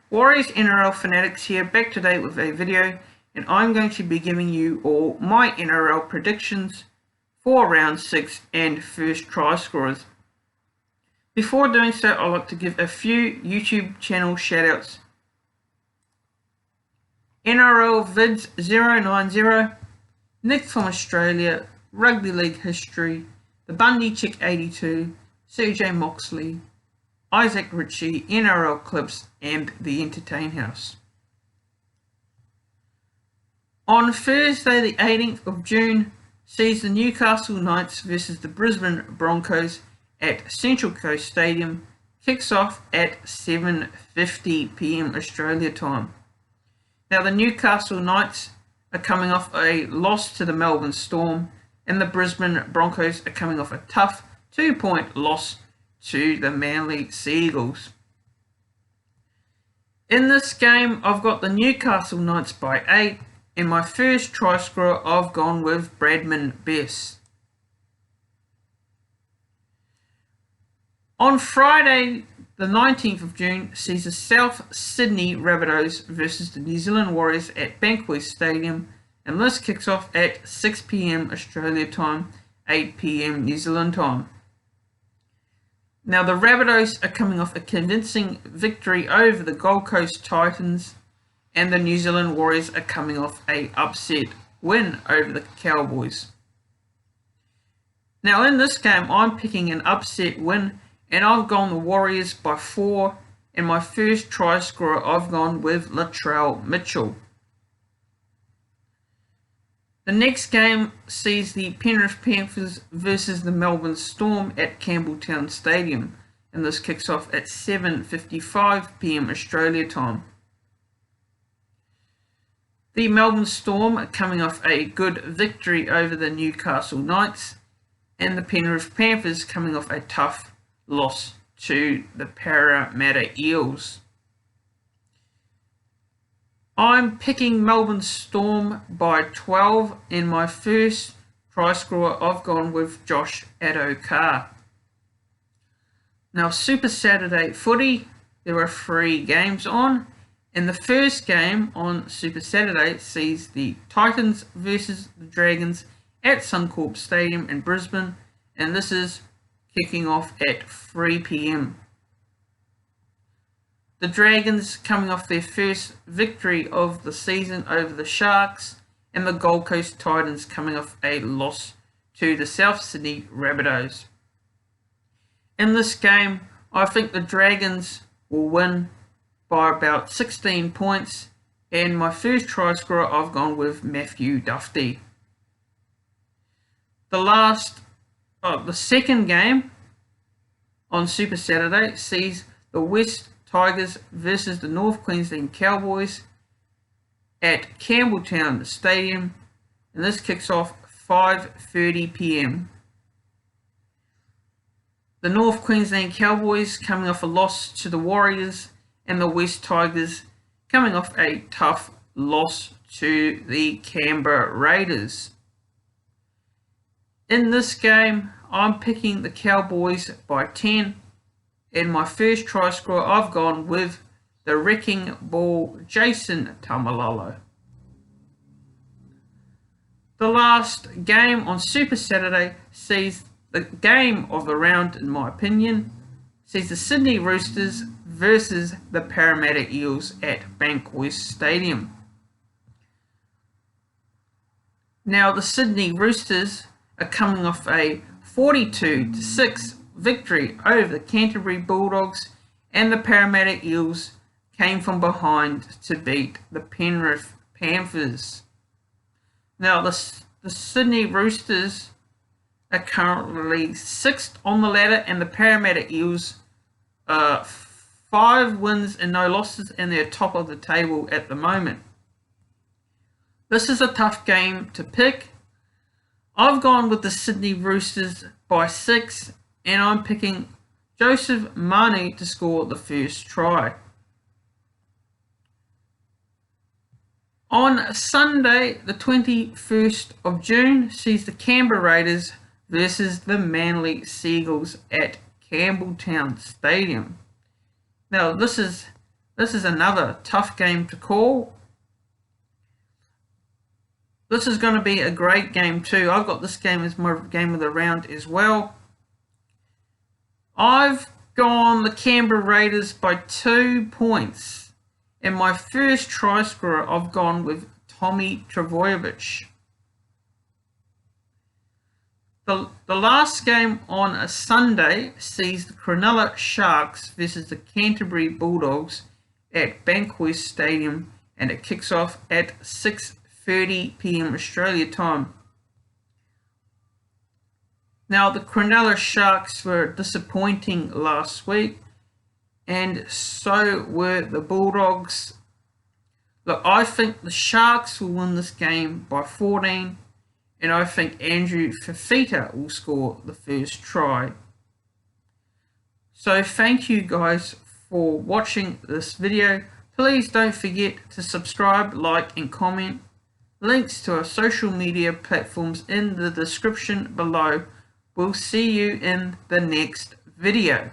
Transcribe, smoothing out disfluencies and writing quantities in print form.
Warriors NRL Fanatics here, back today with a video, and I'm going to be giving you all my NRL predictions for round 6 and first try scorers. Before doing so, I'd like to give a few YouTube channel shoutouts. NRL Vids 090, Nick from Australia, Rugby League History, The Bundy Chick 82, CJ Moxley, Isaac Ritchie, NRL Clips, and The Entertain House. On Thursday the 18th of June sees the Newcastle Knights versus the Brisbane Broncos at Central Coast Stadium. Kicks off at 7:50 PM Australia time. Now the Newcastle Knights are coming off a loss to the Melbourne Storm, and the Brisbane Broncos are coming off a tough 2-point loss to the Manly Seagulls. In this game, I've got the Newcastle Knights by 8, and my first try scorer I've gone with Bradman Best. On Friday, the 19th of June, sees the South Sydney Rabbitohs versus the New Zealand Warriors at Bankee Stadium, and this kicks off at 6 PM Australia time, 8 PM New Zealand time. Now the Rabbitohs are coming off a convincing victory over the Gold Coast Titans, and the New Zealand Warriors are coming off a upset win over the Cowboys. Now in this game, I'm picking an upset win, and I've gone the Warriors by 4, and my first try scorer I've gone with Latrell Mitchell. The next game sees the Penrith Panthers versus the Melbourne Storm at Campbelltown Stadium, and this kicks off at 7:55 PM Australia time. The Melbourne Storm are coming off a good victory over the Newcastle Knights, and the Penrith Panthers coming off a tough loss to the Parramatta Eels. I'm picking Melbourne Storm by 12, and my first try scorer I've gone with Josh Addo-Carr. Now Super Saturday Footy, there are 3 games on, and the first game on Super Saturday sees the Titans versus the Dragons at Suncorp Stadium in Brisbane, and this is kicking off at 3 PM. The Dragons coming off their first victory of the season over the Sharks, and the Gold Coast Titans coming off a loss to the South Sydney Rabbitohs. In this game, I think the Dragons will win by about 16 points, and my first try scorer I've gone with Matthew Duffy. The second game on Super Saturday sees the West Tigers versus the North Queensland Cowboys at Campbelltown Stadium, and this kicks off 5:30 PM. The North Queensland Cowboys coming off a loss to the Warriors, and the West Tigers coming off a tough loss to the Canberra Raiders. In this game, I'm picking the Cowboys by 10, and my first try scorer I've gone with the wrecking ball Jason Taumalolo. The last game on Super Saturday sees the game of the round, in my opinion, sees the Sydney Roosters versus the Parramatta Eels at Bankee Stadium. Now the Sydney Roosters are coming off a 42-6 victory over the Canterbury Bulldogs, and the Parramatta Eels came from behind to beat the Penrith Panthers. Now the Sydney Roosters are currently 6th on the ladder, and the Parramatta Eels are 5 wins and no losses, and they're top of the table at the moment. This is a tough game to pick. I've gone with the Sydney Roosters by 6, and I'm picking Joseph Manu to score the first try. On Sunday, the 21st of June, sees the Canberra Raiders versus the Manly Seagulls at Campbelltown Stadium. Now, this is This is another tough game to call. This is going to be a great game too. I've got this game as my game of the round as well. I've gone the Canberra Raiders by 2 points. And my first try scorer, I've gone with Tommy Trbojevic. The last game on a Sunday sees the Cronulla Sharks versus the Canterbury Bulldogs at Bankee Stadium, and it kicks off at 6:30 p.m. Australia time. Now, the Cronulla Sharks were disappointing last week, and so were the Bulldogs. Look, I think the Sharks will win this game by 14, and I think Andrew Fifita will score the first try. So thank you guys for watching this video. Please don't forget to subscribe, like and comment. Links to our social media platforms in the description below. We'll see you in the next video.